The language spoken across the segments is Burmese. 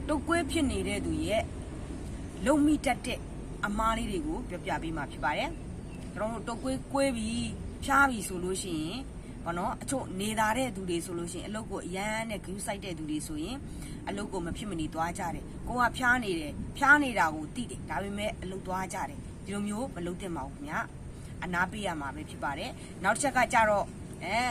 တုတ်ကွေးဖြစ်နေတဲ့သူရဲ့လုံမိတတ်တဲ့အမားလေးတွေကိုပြောပြပေးမှာဖြစ်ပါတယ်ကျွန်တော်တို့တုတ်ကွေးကွေးပြီးဖြားပြီးဆိုလို့ရှိရင်ဘာနော်အချို့နေသားတဲ့သူတွေဆိုလို့ရှိရင်အလုပ်ကိုအရန်နဲ့ဂူးဆိုင်တဲ့သူတွေဆိုရင်အလုပ်ကိုမဖြစ်မနေသွားကြတယ်ကိုကဖြားနေတယ်ဖြားနေတာကိုသိတယ်ဒါပေမဲ့အလုပ်သွားကြတယ်ဒီလိုမျိုးမလုပ်သင့်ပါဘူးခင်ဗျာအနာပေးရမှာပဲဖြစ်ပါတယ်နောက်တစ်ချက်ကကြတော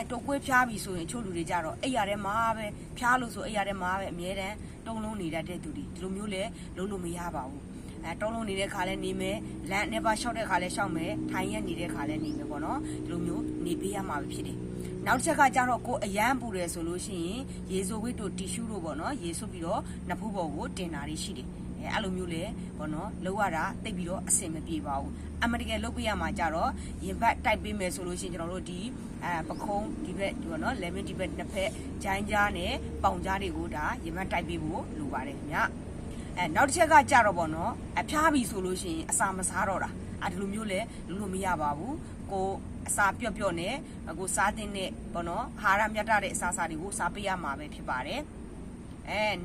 ့တုတ်ကွေးဖြားပြီဆိုရင်ချို့လူတွေကြတော့အိပ်ရတဲ့မှာပဲဖြားလို့ဆိုအိပ်ရတဲ့မှာပဲအမြဲတမ်းတုံလုံးနေတတ်တဲ့သူတွေဒီလိုမျိုးလဲလုံးလို့မရပါဘူးတုံလုံးနေတဲ့ခါလဲနေမယ်လမ်းနေပါလျှောက်တဲ့ခါလဲလျှောက်မယ်ထိုင်ရနေတဲ့ခါလဲနေမယ်ပေါ့နော်ဒီလိုမျိုးနေပေးရမှာပဲဖြစ်တယ်နောက်တစ်ချက်ကကြတော့ကိုအရန်ပူတယ်ဆိုလို့ရှိရင်ရေဆိုဝိတ်တို့တီရှူးတို့ပေါ့နော်ရေဆွတ်ပြီးတော့နှစ်ဖူးပေါ်ကိုတင်တာတွေရှိတယ်အဲ့လိုမျိုးလေပေါ့နော်လောက်ရတာတိတ်ပြီးတော့အဆင်မပြေပါဘူးအမတကယ်လုပ်ပေးရမှာကြတော့ရင်ဘတ်တိုက်ပေးမယ်ဆိုလို့ရှိရင်ကျွန်တော်တို့ဒီပခုံးဒီဘက်ဒီပေါ့နော် lemon ဒီဘက်နှစ်ဖက်ဂျိုင်းကြားနဲ့ပေါင်ကြားတွေကိုဒါရင်ဘတ်တိုက်ပေးဖို့လိုပါတယ်ခင်ဗျနောက်တစ်ချက်ကကြတော့ပေါ့နော်အဖျားပြီဆိုလို့ရှိရင်အစာမစားတော့တာဒီလိုမျိုးလဲလုံးလို့မရပါဘူးကိုအစာပြော့ပြော့နဲ့ကိုစားတဲ့နဲ့ပေါ့နော်အာဟာရမြတ်တဲ့အစာတွေကိုစားပေးရမှာပဲဖြစ်ပါတယ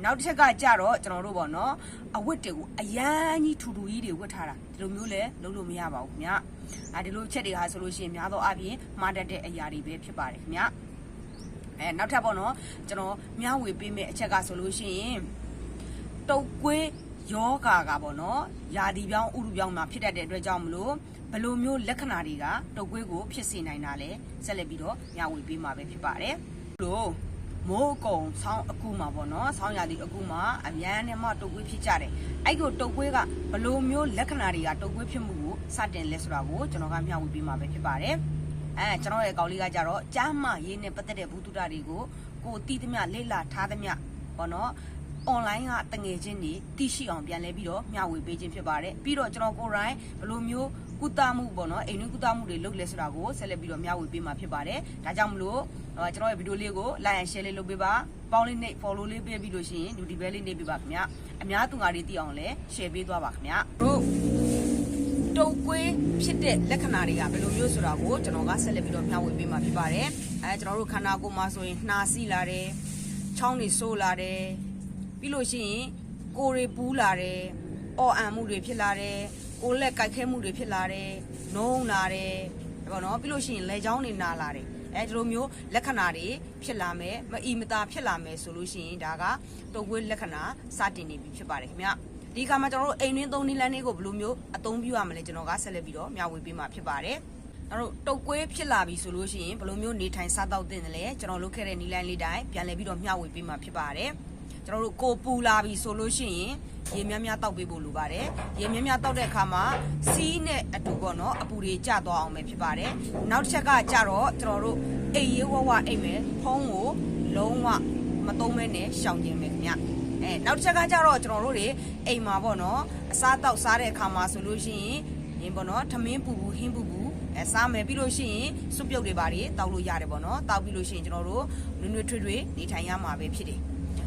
်နောက်တစ်ချက်ကကြတော့ကျွန်တော်တို့ပေါ့နော်အဝတ်တွေကိုအရန်ကြီးထူထူကြီးတွေဝတ်ထားတာဒီလိုမျိုးလဲလုံးလို့မရပါဘူးခင်ဗျဒီလိုချက်တွေဟာဆိုလို့ရှိရင်များသောအားဖြင့်မှားတတ်တဲ့အရာတွေပဲဖြစ်ပါတယ်ခင်ဗျနောက်ထပ်ပေါ့နော်ကျွန်တော်မျှဝေပေးမယ့်အချက်ကဆိုလို့ရှိရင်တုတ်ကွေးယောဂါကပေါ့နော်ယာတီပြောင်းဥရုပြောင်းမှာဖြစ်တတ်တဲ့အတွက်ကြောင့်မလို့ဘယ်လိုမျိုးလက္ခဏာတွေကတုတ်ကွေးကိုဖြစ်စေနိုင်တာလဲဆက်လက်ပြီးတော့မျှဝေပေးမှာပဲဖြစ်ပါတယ်လို့မိုးကုံဆောင်းအကူမှာပေါ့နော်ဆောင်းရာသီအကူမှာအများနဲ့မှတုတ်ကွေးဖြစ်ကြတယ်အဲ့ကိုတုတ်ကွေးကဘယ်လိုမျိုးလက္ခဏာတွေကတုတ်ကွေးဖြစ်မှုကိုစတင်လဲဆိုတာကိုကျွန်တော်ကမျှဝေပေးမှာပဲဖြစ်ပါတယ်ကျွန်တော်ရဲ့ကောင်လေးကကြတော့ကြားမရေးနဲ့ပတ်သက်တဲ့ဘူးတုဒ္ဒတွေကိုကိုတီးသမျှလေ့လာထားသမျှပေါ့နော်online ကတငယ်ချင်းတွေသိရှိအောင်ပြန်လဲပြီးတော့မျှဝေပေးခြင်းဖြစ်ပါတယ်ပြီးတော့ကျွန်တော်ကိုယ်တိုင်ဘယ်လိုမျိုးကုသမှုပေါ့နော်အိမ်တွင်းကုသမှုတွေလုပ်လဲဆိုတာကိုဆက်လက်ပြီးတော့မျှဝေပေးမှာဖြစ်ပါတယ်ဒါကြောင့်မလို့ကျွန်တော်ရဲ့ဗီဒီယိုလေးကို like and share လေးလုပ်ပေးပါပေါင်းလေးနဲ့ follow လေးပေးပြီးလို့ရှိရင်ဒီဘဲလေးနေပေးပါခင်ဗျအများသူငါတွေသိအောင်လဲ share ပေးသွားပါခင်ဗျတို့တုတ်ကွေးဖြစ်တဲ့လက္ခဏာတွေကဘယ်လိုမျိုးဆိုတာကိုကျွန်တော်ကဆက်လက်ပြီးတော့မျှဝေပေးမှာဖြစ်ပါတယ်ကျွန်တော်တို့ခန္ဓာကိုယ်မှာဆိုရင်နှာစီးလာတယ်ချောင်းတွေဆိုးလာတယ်ပြီးလို့ရှိရင်ကိုယ်တွေပူးလာတယ်အော်အန်မှုတွေဖြစ်လာတယ်ကိုယ်လက်ကိုက်ခဲမှုတွေဖြစ်လာတယ်နှုံးလာတယ်ပေါ့နော်ပြီးလို့ရှိရင်လက်ချောင်းတွေနာလာတယ်ဒီလိုမျိုးလက္ခဏာတွေဖြစ်လာမယ်မအီမတာဖြစ်လာမယ်ဆိုလို့ရှိရင်ဒါကတုတ်ကွေးလက္ခဏာစတင်နေပြီဖြစ်ပါတယ်ခင်ဗျဒီခါမှာကျွန်တော်တို့အိမ်တွင်းသုံးနည်းလမ်းတွေကိုဘယ်လိုမျိုးအသုံးပြုရမလဲကျွန်တော်ကဆက်လက်ပြီးတော့မျှဝေပေးမှာဖြစ်ပါတယ်တို့တုတ်ကွေးဖြစ်လာပြီဆိုလို့ရှိရင်ဘယ်လိုမျိုးနေထိုင်စားသောက်သင့်တယ်လဲကျွန်တော်လုပ်ခဲ့တဲ့နည်းလမ်းလေးတိုင်းပြန်လည်ပြီးတော့မျှဝေပေးမှာဖြစ်ပါတယ်ကျွန်တော်တို့ကိုပူလာပြီဆိုလို့ရှိရင်ရေများများတောက်ပေးဖို့လိုပါတယ်ရေများများတောက်တဲ့အခါမှာစီးနဲ့အတူပေါ့နော်အပူတွေကျသွားအောင်ပဲဖြစ်ပါတယ်နောက်တစ်ချက်ကကြတော့ကျွန်တော်တို့အိမ်ရေးဝဝအိမ်မယ်ဖုံးကိုလုံးဝမသုံးမဲနဲ့ရှောင်ကျင်မယ်ခင်ဗျနောက်တစ်ချက်ကကြတော့ကျွန်တော်တို့တွေအိမ်မှာပေါ့နော်အစားတောက်စားတဲ့အခါမှာဆိုလို့ရှိရင်ပေါ့နော်ထမင်းပူပူဟင်းပူပူစားမယ်ပြီးလို့ရှိရင်စွပ်ပြုတ်တွေပါတွေတောက်လို့ရတယ်ပေါ့နော်တောက်ပြီးလို့ရှိရင်ကျွန်တော်တို့နွေ့နွေ့ထွေးထွေးနေထိုင်ရမှာပဲဖြစ်တယ်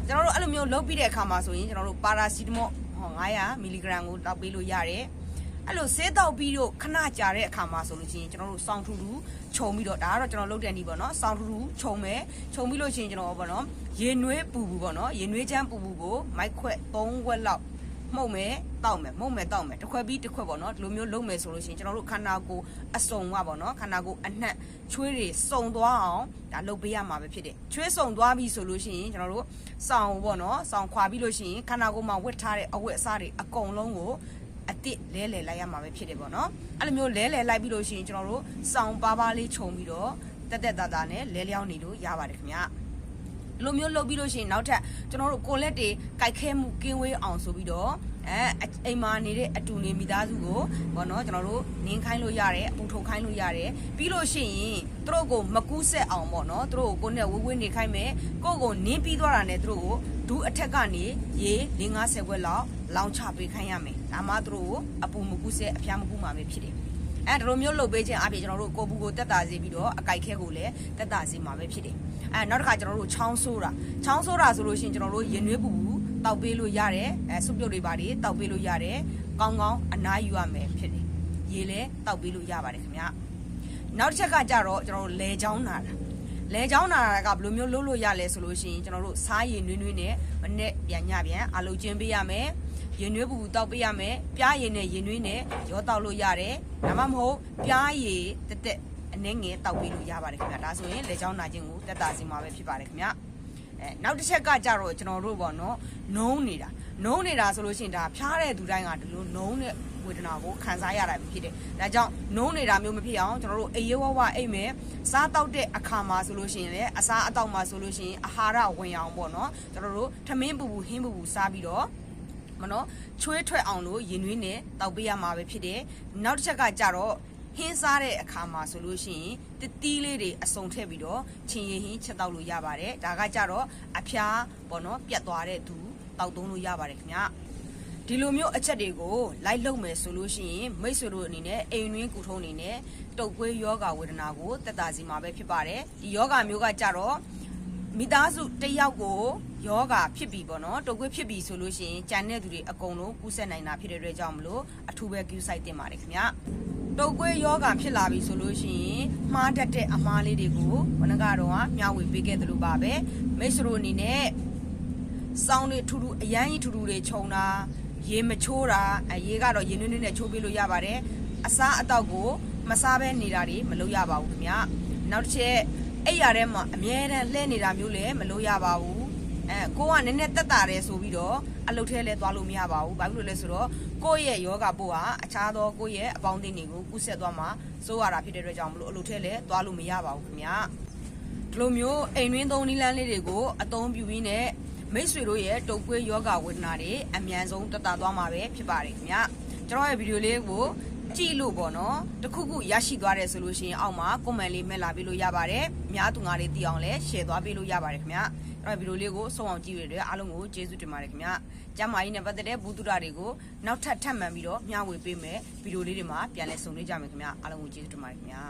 ကျွန်တော်တို့အဲ့လိုမျိုးလုပ်ပြီးတဲ့အခါမှာဆိုရင်ကျွန်တော်တို့ပါရာစီတမော့900မီလီဂရမ်ကိုတောက်ပေးလို့ရတယ်အဲ့လိုဆေးတောက်ပြီးတော့ခဏကြာတဲ့အခါမှာဆိုလို့ရှိရင်ကျွန်တော်တို့စောင်းထူထူခြုံပြီးတော့ဒါကတော့ကျွန်တော်လုပ်တဲ့နည်းပေါ့နော်စောင်းထူထူခြုံမယ်ခြုံပြီးလို့ရှိရင်ကျွန်တော်ပေါ့နော်ရေနွေးပူပူပေါ့နော်ရေနွေးချမ်းပူပူကိုမိုက်ခွက်3ခွက်လောက်မှုတ်မယ်တောက်မယ်မှုတ်မယ်တောက်မယ်တစ်ခွက်ပြီးတစ်ခွက်ပေါ့နော်ဒီလိုမျိုးလုပ်မယ်ဆိုလို့ရှိရင်ကျွန်တော်တို့ခန္ဓာကိုယ်အစုံကပေါ့နော်ခန္ဓာကိုယ်အနှံ့ချွေးတွေစုံသွားအောင်ဒါလုပ်ပေးရမှာပဲဖြစ်တယ်ချွေးစုံသွားပြီဆိုလို့ရှိရင်ကျွန်တော်တို့စောင်ပေါ့နော်စောင်ခွာပြီးလို့ရှိရင်ခန္ဓာကိုယ်မှာဝတ်ထားတဲ့အဝတ်အစားတွေအကုန်လုံးကိုအတစ်လဲလှယ်လိုက်ရမှာပဲဖြစ်တယ်ပေါ့နော်အဲ့လိုမျိုးလဲလှယ်လိုက်ပြီးလို့ရှိရင်ကျွန်တော်တို့စောင်ပါးပါးလေးခြုံပြီးတော့တက်တက်တာတာနဲ့လဲလျောင်းနေလို့ရပါတယ်ခင်ဗျလိုမျိုးလုပ်ပြီးလို့ရှိရင်နောက်ထပ်ကျွန်တော်တို့ကိုလက်တွေကြိုက်ခဲမှုကင်းဝေးအောင်ဆိုပြီးတော့အိမ်မှာနေတဲ့အတူနေမိသားစုကိုပေါ့နော်ကျွန်တော်တို့နင်းခိုင်းလို့ရတယ်အပူထုတ်ခိုင်းလို့ရတယ်ပြီးလို့ရှိရင်သူတို့ကိုမကူးဆက်အောင်ပေါ့နော်သူတို့ကိုနဲ့ဝေးဝေးနေခိုင်းမယ်ကိုနင်းပြီးသွားတာနဲ့သူတို့ကိုဒူးအထက်ကနေရေ50ခွက်လောက်လောင်းချပေးခိုင်းရမယ်ဒါမှသူတို့ကိုအပူမကူးဆက်အဖျားမကူးမှာပဲဖြစ်တယ်ဒီလိုမျိုးလုပ်ပေးခြင်းအပြင်ကျွန်တော်တို့ကိုဘူးကိုတက်တာစေပြီးတော့အကြိုက်ခဲကိုလည်းတက်တာစေမှာပဲဖြစ်တယ်နောက်တစ်ခါကျွန်တော်တို့ချောင်းဆိုးတာဆိုလို့ရှိရင်ကျွန်တော်တို့ရင်နွေးပူတောက်ပေးလို့ရတယ်စွပ်ပြုတ်တွေပါတွေတောက်ပေးလို့ရတယ်ကောင်းကောင်းအနားယူရမယ်ဖြစ်တယ်ရေလည်းတောက်ပေးလို့ရပါတယ်ခင်ဗျနောက်တစ်ချက်ကကြတော့ကျွန်တော်တို့လေချောင်းနာတာ လဲเจ้าနာကဘယ်လိုမျိုးလုပ်လို့ရလဲဆိုလို့ရှိရင်ကျွန်တော်တို့စားရည်နွေးနွေးနဲ့မနဲ့ပြန်ညပြန်အလုပ်ကျင်းပေးရမယ်ရင်နွေးပူတောက်ပေးရမယ်ပြားရည်နဲ့ရင်နွေးနဲ့ရောတောက်လို့ရတယ်ဒါမှမဟုတ်ပြားရည်တက်အနေငယ်တောက်ပေးလို့ရပါတယ်ခင်ဗျာဒါဆိုရင်လေချောင်းနာခြင်းကိုတက်တာစီမှာပဲဖြစ်ပါတယ်ခင်ဗျာနောက်တစ်ချက်ကကြတော့ကျွန်တော်တို့ပေါ့နော်နုံးနေတာဆိုလို့ရှိရင်ဒါဖျားတဲ့သူတိုင်းကဒီလိုနုံးတဲ့ဝေဒနာကိုခံစားရတာဖြစ်တယ်ဒါကြောင့်နုံးနေတာမျိုးမဖြစ်အောင်ကျွန်တော်တို့အေးဝအိမ်မယ်စားတောက်တဲ့အခါမှာဆိုလို့ရှိရင်လည်းအစားအသောက်မှာဆိုလို့ရှိရင်အာဟာရဝင်အောင်ပေါ့နော်ကျွန်တော်တို့ထမင်းပူဟင်းပူစားပြီးတော့မနော်ချွေးထွက်အောင်လို့ရင်နွေးနဲ့တောက်ပေးရမှာပဲဖြစ်တယ်နောက်တစ်ချက်ကကြတော့ဟင်းစားတဲ့အခါမှာဆိုလို့ရှိရင်တီးလေးတွေအစုံထည့်ပြီးတော့ချင်းရည်ဟင်းချက်တောက်လို့ရပါတယ်ဒါကကြတော့အဖျားပေါ့နော်ပြတ်သွားတဲ့သူတောက်သုံးလို့ရပါတယ်ခင်ဗျာဒီလိုမျိုးအချက်တွေကိုလိုက်လုပ်မယ်ဆိုလို့ရှိရင်မိတ်ဆွေတို့အနေနဲ့အိမ်တွင်းကုထုံးအနေနဲ့တုပ်ကွေးယောဂဝေဒနာကိုတက်တာစီမှာပဲဖြစ်ပါတယ်ဒီယောဂမျိုးကကြတော့မိသားစုတစ်ယောက်ကိုယောဂဖြစ်ပြီပေါ့နော်တုပ်ကွေးဖြစ်ပြီဆိုလို့ရှိရင်ကြံတဲ့သူတွေအကုန်လုံးကူးစက်နိုင်တာဖြစ်တဲ့အတွက်ကြောင့်မလို့အထူးပဲကူးဆိုင်တင်ပါတယ်ခင်ဗျာတုပ်ကွေးယောဂဖြစ်လာပြီဆိုလို့ရှိရင်မှားတတ်တဲ့အမှားလေးတွေကိုဘဏ္ဍကတော့မျှဝေပေးခဲ့သလိုပါပဲမိတ်ဆွေတို့အနေနဲ့စောင်းတွေထူထူအရန်ကြီးထူထူတွေခြုံတာရေမချိုးတာရေကတော့ရေနွေးနွေးနဲ့ချိုးပေးလို့ရပါတယ်အစားအသောက်ကိုမစားဘဲနေတာတွေမလုပ်ရပါဘူးခင်ဗျာနောက်တစ်ချက်အဲ့ရတဲ့မှာအမြဲတမ်းလှဲနေတာမျိုးလည်းမလုပ်ရပါဘူးကိုကနည်းနည်းတက်တာတယ်ဆိုပြီးတော့အလုပ်ထဲလဲသွားလို့မရပါဘူးဘာဖြစ်လို့လဲဆိုတော့ကိုယ့်ရဲ့ယောဂပို့ဟာအခြားသောကိုယ့်ရဲ့အပေါင်းအသင်းတွေကိုကူးဆက်သွားမှာစိုးရတာဖြစ်တဲ့အတွက်ကြောင့်မလို့အလုပ်ထဲလဲသွားလို့မရပါဘူးခင်ဗျာဒီလိုမျိုးအိမ်တွင်းသုံးနည်းလမ်းလေးတွေကိုအသုံးပြုပြီးနဲ့မိတ်ဆွေတို့ရဲ့တုပ်ကွေးယောဂဝေဒနာတွေအမြန်ဆုံးတက်တာသွားမှာပဲဖြစ်ပါတယ်ခင်ဗျာကျွန်တော်ရဲ့ဗီဒီယိုလေးကိုကြည့်လို့ပေါ့နော်တခုခုရရှိသွားတယ်ဆိုလို့ရှိရင်အောက်မှာ comment လေးမဲ့လာပေးလို့ရပါတယ်အများသူငါတွေသိအောင်လဲ share သွားပေးလို့ရပါတယ်ခင်ဗျာအဲ့တော့ဗီဒီယိုလေးကိုဆုံးအောင်ကြည့်ရတဲ့အားလုံးကိုကျေးဇူးတင်ပါတယ်ခင်ဗျာကျမ်းမာရေးနဲ့ပတ်သက်တဲ့ဘူးတုဒတွေကိုနောက်ထပ်ထပ်မံပြီးတော့မျှဝေပေးမယ်ဗီဒီယိုလေးတွေမှာပြန်လည်ဆုံတွေ့ကြမယ်ခင်ဗျာအားလုံးကိုကျေးဇူးတင်ပါတယ်ခင်ဗျာ